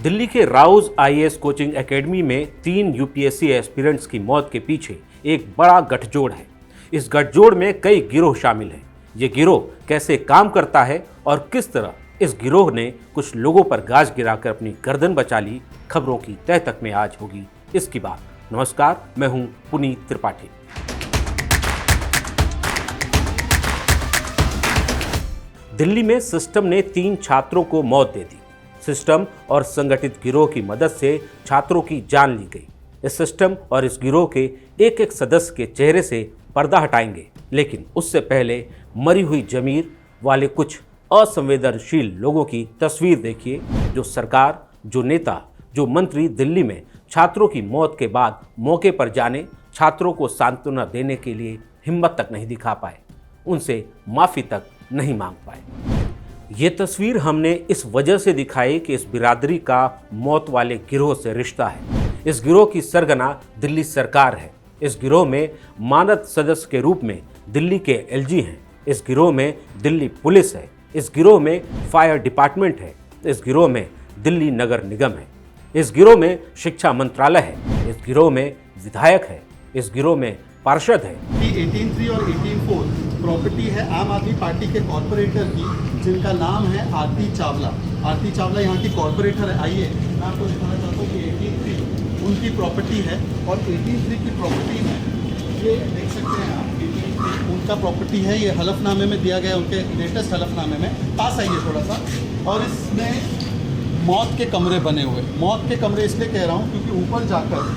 दिल्ली के Rouse IAS coaching academy में 3 UPSC aspirants की मौत के पीछे एक बड़ा गठजोड़ है। इस गठजोड़ में कई गिरोह शामिल हैं। ये गिरोह कैसे काम करता है और किस तरह इस गिरोह ने कुछ लोगों पर गाज गिराकर अपनी गर्दन बचा ली, खबरों की तह तक में आज होगी इसकी बात। नमस्कार, मैं हूं पुनीत त्रिपाठी। दिल्ली में सिस्टम ने 3 छात्रों को मौत दे दी। सिस्टम और संगठित गिरोह की मदद से छात्रों की जान ली गई। इस सिस्टम और इस गिरोह के एक एक सदस्य के चेहरे से पर्दा हटाएंगे, लेकिन उससे पहले मरी हुई जमीर वाले कुछ असंवेदनशील लोगों की तस्वीर देखिए, जो सरकार, जो नेता, जो मंत्री दिल्ली में छात्रों की मौत के बाद मौके पर जाने, छात्रों को सांत्वना देने के लिए हिम्मत तक नहीं दिखा पाए, उनसे माफी तक नहीं मांग पाए। ये तस्वीर हमने इस वजह से दिखाई कि इस बिरादरी का मौत वाले गिरोह से रिश्ता है। इस गिरोह की सरगना दिल्ली सरकार है। इस गिरोह में मानद सदस्य के रूप में दिल्ली के एलजी हैं। इस गिरोह में दिल्ली पुलिस है। इस गिरोह में फायर डिपार्टमेंट है। इस गिरोह में दिल्ली नगर निगम है। इस गिरोह में शिक्षा मंत्रालय है। इस गिरोह में विधायक है। इस गिरोह में पार्षद है। 18(3) और 18(4) प्रॉपर्टी है आम आदमी पार्टी के कॉर्पोरेटर की, जिनका नाम है आरती चावला। आरती चावला यहाँ की कॉर्पोरेटर है। आइए मैं आपको दिखाना चाहता हूँ कि 18(3) उनकी प्रॉपर्टी है और 18(3) की प्रॉपर्टी में ये देख सकते हैं आप, 18(3) उनका प्रॉपर्टी है। ये हलफनामे में दिया गया, उनके लेटेस्ट हलफनामे में। पास आइए थोड़ा सा। और इसमें मौत के कमरे बने हुए। मौत के कमरे इसलिए कह रहा हूँ क्योंकि ऊपर जाकर,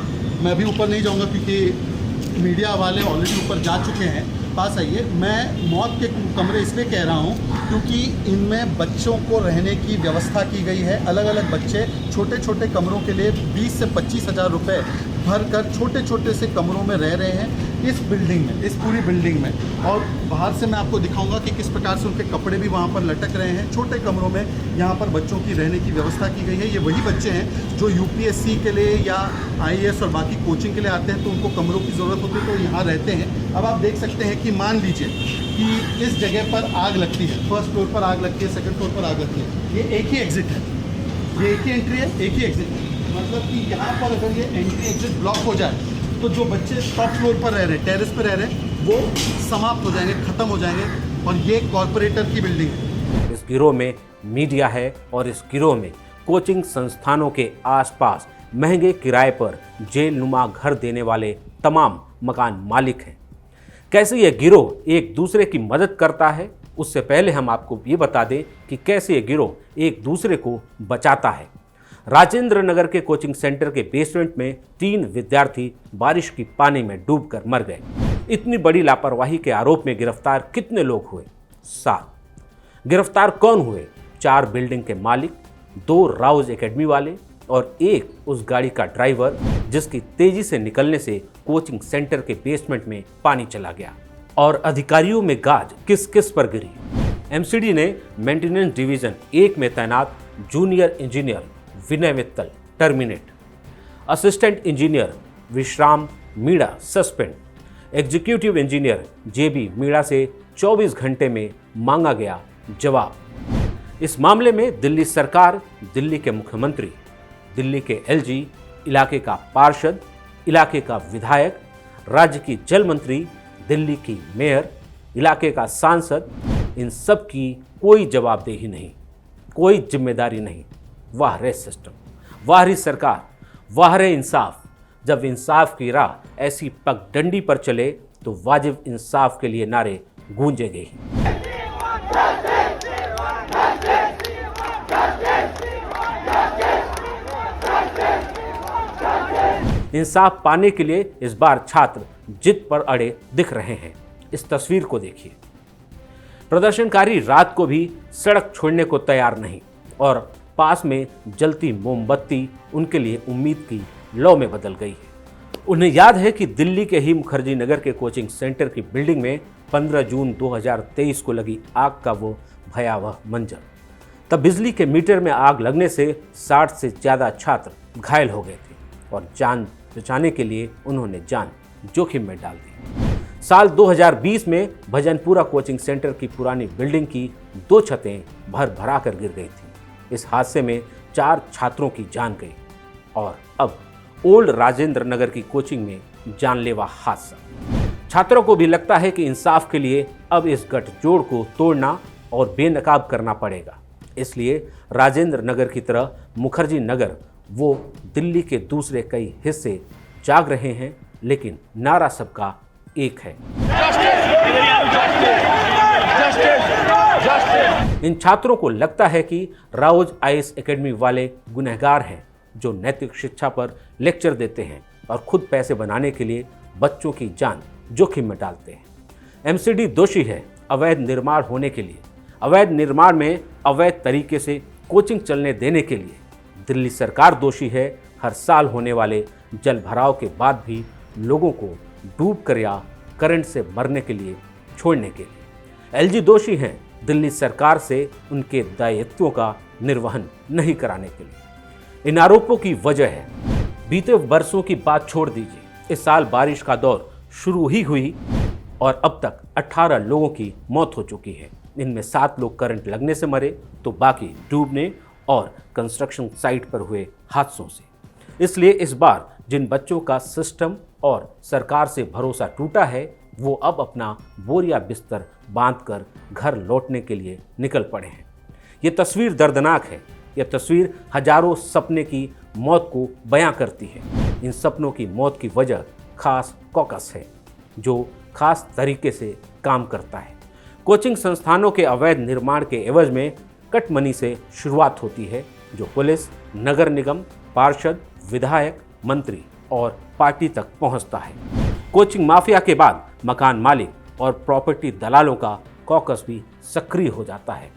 मैं भी ऊपर नहीं जाऊँगा क्योंकि मीडिया वाले ऑलरेडी ऊपर जा चुके हैं। पास आइए। मैं मौत के कमरे इसलिए कह रहा हूँ क्योंकि इनमें बच्चों को रहने की व्यवस्था की गई है। अलग अलग बच्चे छोटे छोटे कमरों के लिए 20 से 25 हज़ार रुपये भर कर छोटे छोटे से कमरों में रह रहे हैं इस बिल्डिंग में, इस पूरी बिल्डिंग में। और बाहर से मैं आपको दिखाऊंगा कि किस प्रकार से उनके कपड़े भी वहाँ पर लटक रहे हैं। छोटे कमरों में यहाँ पर बच्चों की रहने की व्यवस्था की गई है। ये वही बच्चे हैं जो यूपीएससी के लिए या आईएएस और बाकी कोचिंग के लिए आते हैं, तो उनको कमरों की ज़रूरत होती है, तो यहाँ रहते हैं। अब आप देख सकते हैं कि मान लीजिए कि इस जगह पर आग लगती है, फर्स्ट फ्लोर पर आग लगती है, सेकंड फ्लोर पर आग लगती है। ये एक ही एग्जिट है, ये एक ही एंट्री है, एक ही एग्जिट है। मतलब कि यहाँ पर अगर ये एंट्री एग्जिट ब्लॉक हो जाए तो जो बच्चे टॉप फ्लोर पर रह रहे हैं, टेरेस पर रह रहे हैं, वो समाप्त हो जाएंगे, ख़त्म हो जाएंगे। और ये कॉरपोरेटर की बिल्डिंग है। इस गिरोह में मीडिया है और इस गिरोह में कोचिंग संस्थानों के आसपास महंगे किराए पर जेल नुमा घर देने वाले तमाम मकान मालिक हैं। कैसे यह गिरोह एक दूसरे की मदद करता है, उससे पहले हम आपको ये बता दें कि कैसे यह गिरोह एक दूसरे को बचाता है। राजेंद्र नगर के कोचिंग सेंटर के बेसमेंट में 3 विद्यार्थी बारिश की पानी में डूबकर मर गए। इतनी बड़ी लापरवाही के आरोप में गिरफ्तार कितने लोग हुए? 7। गिरफ्तार कौन हुए? 4 बिल्डिंग के मालिक, 2 राउज एकेडमी वाले और 1 उस गाड़ी का ड्राइवर जिसकी तेजी से निकलने से कोचिंग सेंटर के बेसमेंट में पानी चला गया। और अधिकारियों में गाज किस किस पर गिरी? एमसीडी ने मेंटेनेंस डिवीजन 1 में तैनात जूनियर इंजीनियर विनय Mittal terminate, assistant engineer Vishram Meena suspend, executive engineer जेबी मीणा से 24 घंटे में मांगा गया जवाब। इस मामले में दिल्ली सरकार, दिल्ली के मुख्यमंत्री, दिल्ली के एलजी, इलाके का पार्षद, इलाके का विधायक, राज्य की जल मंत्री, दिल्ली की मेयर, इलाके का सांसद, इन सब की कोई जवाबदेही नहीं, कोई जिम्मेदारी नहीं। वाह रे सिस्टम, वाह रे सरकार, वाह रे इंसाफ। जब इंसाफ की राह ऐसी पगडंडी पर चले तो वाजिब इंसाफ के लिए नारे गूंजेंगे ही। इंसाफ पाने के लिए इस बार छात्र जिद पर अड़े दिख रहे हैं। इस तस्वीर को देखिए। प्रदर्शनकारी रात को भी सड़क छोड़ने को तैयार नहीं और पास में जलती मोमबत्ती उनके लिए उम्मीद की लौ में बदल गई है। उन्हें याद है कि दिल्ली के ही मुखर्जी नगर के कोचिंग सेंटर की बिल्डिंग में 15 जून 2023 को लगी आग का वो भयावह मंजर। तब बिजली के मीटर में आग लगने से 60 से ज़्यादा छात्र घायल हो गए थे और जान बचाने के लिए उन्होंने जान जोखिम में डाल दी। साल 2020 में भजनपुरा कोचिंग सेंटर की पुरानी बिल्डिंग की 2 छतें भर भरा कर गिर गई थी। इस हादसे में 4 छात्रों की जान गई और अब ओल्ड राजेंद्र नगर की कोचिंग में जानलेवा हादसा। छात्रों को भी लगता है कि इंसाफ के लिए अब इस गठजोड़ को तोड़ना और बेनकाब करना पड़ेगा। इसलिए राजेंद्र नगर की तरह मुखर्जी नगर वो दिल्ली के दूसरे कई हिस्से जाग रहे हैं, लेकिन नारा सबका एक है। इन छात्रों को लगता है कि राउज आईएएस एकेडमी वाले गुनहगार हैं जो नैतिक शिक्षा पर लेक्चर देते हैं और खुद पैसे बनाने के लिए बच्चों की जान जोखिम में डालते हैं। एमसीडी दोषी है अवैध निर्माण होने के लिए, अवैध निर्माण में अवैध तरीके से कोचिंग चलने देने के लिए। दिल्ली सरकार दोषी है हर साल होने वाले जल भराव के बाद भी लोगों को डूब कर या करंट से मरने के लिए छोड़ने के लिए। एलजी दोषी हैं दिल्ली सरकार से उनके दायित्वों का निर्वहन नहीं कराने के लिए। इन आरोपों की वजह है, बीते वर्षों की बात छोड़ दीजिए, इस साल बारिश का दौर शुरू ही हुई और अब तक 18 लोगों की मौत हो चुकी है। इनमें 7 लोग करंट लगने से मरे तो बाकी डूबने और कंस्ट्रक्शन साइट पर हुए हादसों से। इसलिए इस बार जिन बच्चों का सिस्टम और सरकार से भरोसा टूटा है वो अब अपना बोरिया बिस्तर बांधकर घर लौटने के लिए निकल पड़े हैं। ये तस्वीर दर्दनाक है। यह तस्वीर हजारों सपने की मौत को बयां करती है। इन सपनों की मौत की वजह खास कॉकस है जो खास तरीके से काम करता है। कोचिंग संस्थानों के अवैध निर्माण के एवज में कट मनी से शुरुआत होती है जो पुलिस, नगर निगम, पार्षद, विधायक, मंत्री और पार्टी तक पहुंचता है। कोचिंग माफिया के बाद मकान मालिक और प्रॉपर्टी दलालों का कॉकस भी सक्रिय हो जाता है।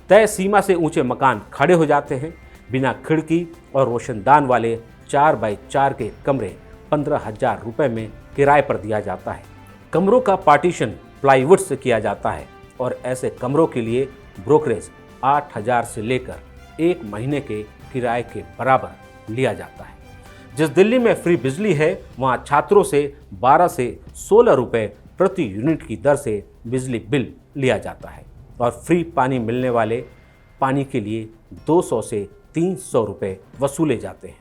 तय सीमा से ऊंचे मकान खड़े हो जाते हैं। बिना खिड़की और रोशनदान वाले 4 बाई 4 के कमरे 15,000 रुपये में किराए पर दिया जाता है। कमरों का पार्टीशन प्लाईवुड से किया जाता है और ऐसे कमरों के लिए ब्रोकरेज 8,000 से लेकर 1 महीने के किराए के बराबर लिया जाता है। जिस दिल्ली में फ्री बिजली है वहाँ छात्रों से 12 से 16 रुपये प्रति यूनिट की दर से बिजली बिल लिया जाता है और फ्री पानी मिलने वाले पानी के लिए 200 से 300 रुपये वसूले जाते हैं।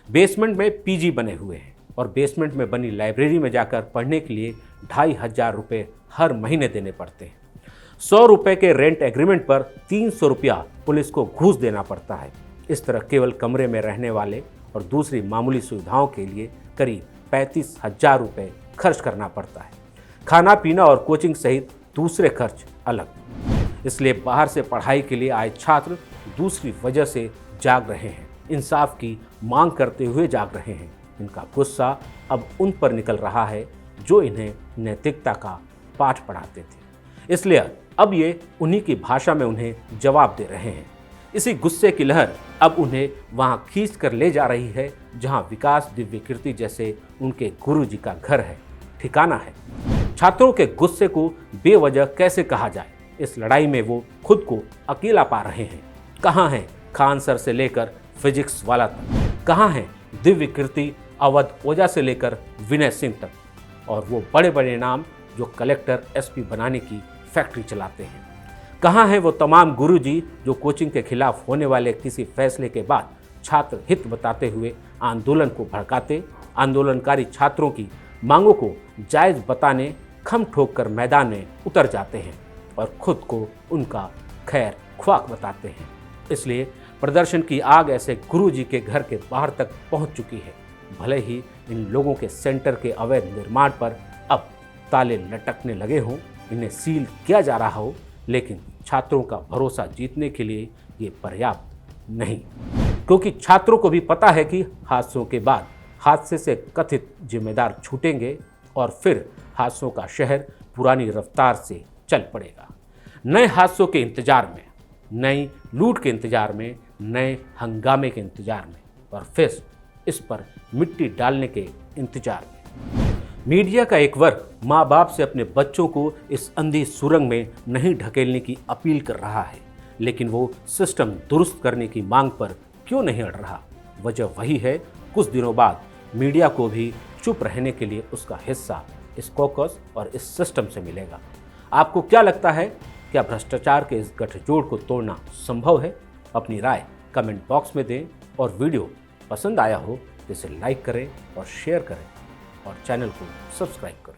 बेसमेंट में पीजी बने हुए हैं और बेसमेंट में बनी लाइब्रेरी में जाकर पढ़ने के लिए 2,500 रुपये हर महीने देने पड़ते हैं। 100 रुपये के रेंट एग्रीमेंट पर 300 रुपया पुलिस को घूस देना पड़ता है। इस तरह केवल कमरे में रहने वाले और दूसरी मामूली सुविधाओं के लिए करीब 35,000 रुपये खर्च करना पड़ता है। खाना पीना और कोचिंग सहित दूसरे खर्च अलग। इसलिए बाहर से पढ़ाई के लिए आए छात्र दूसरी वजह से जाग रहे हैं, इंसाफ की मांग करते हुए जाग रहे हैं। इनका गुस्सा अब उन पर निकल रहा है जो इन्हें नैतिकता का पाठ पढ़ाते थे। इसलिए अब ये उन्हीं की भाषा में उन्हें जवाब दे रहे हैं। इसी गुस्से की लहर अब उन्हें वहां खींच कर ले जा रही है जहां विकास दिव्य कीर्ति जैसे उनके गुरुजी का घर है, ठिकाना है। छात्रों के गुस्से को बेवजह कैसे कहा जाए, इस लड़ाई में वो खुद को अकेला पा रहे हैं। कहाँ हैं खान सर से लेकर फिजिक्स वाला तक, कहाँ हैं दिव्य कीर्ति अवध ओझा से लेकर विनय सिंह तक, और वो बड़े बड़े नाम जो कलेक्टर एसपी बनाने की फैक्ट्री चलाते हैं। कहाँ हैं वो तमाम गुरुजी जो कोचिंग के खिलाफ होने वाले किसी फैसले के बाद छात्र हित बताते हुए आंदोलन को भड़काते, आंदोलनकारी छात्रों की मांगों को जायज़ बताने खम ठोक कर मैदान में उतर जाते हैं और खुद को उनका खैर ख्वाक बताते हैं। इसलिए प्रदर्शन की आग ऐसे गुरुजी के घर के बाहर तक पहुंच चुकी है। भले ही इन लोगों के सेंटर के अवैध निर्माण पर अब ताले लटकने लगे हों, इन्हें सील किया जा रहा हो, लेकिन छात्रों का भरोसा जीतने के लिए ये पर्याप्त नहीं, क्योंकि छात्रों को भी पता है कि हादसों के बाद हादसे से कथित जिम्मेदार छूटेंगे और फिर हादसों का शहर पुरानी रफ्तार से चल पड़ेगा। नए हादसों के इंतजार में, नई लूट के इंतजार में, नए हंगामे के इंतजार में और फिर इस पर मिट्टी डालने के इंतजार में। मीडिया का एक वर्ग माँ बाप से अपने बच्चों को इस अंधी सुरंग में नहीं ढकेलने की अपील कर रहा है, लेकिन वो सिस्टम दुरुस्त करने की मांग पर क्यों नहीं अड़ रहा? वजह वही है, कुछ दिनों बाद मीडिया को भी चुप रहने के लिए उसका हिस्सा इस कॉकस और इस सिस्टम से मिलेगा। आपको क्या लगता है, क्या भ्रष्टाचार के इस गठजोड़ को तोड़ना संभव है? अपनी राय कमेंट बॉक्स में दें और वीडियो पसंद आया हो तो इसे लाइक करें और शेयर करें और चैनल को सब्सक्राइब करें।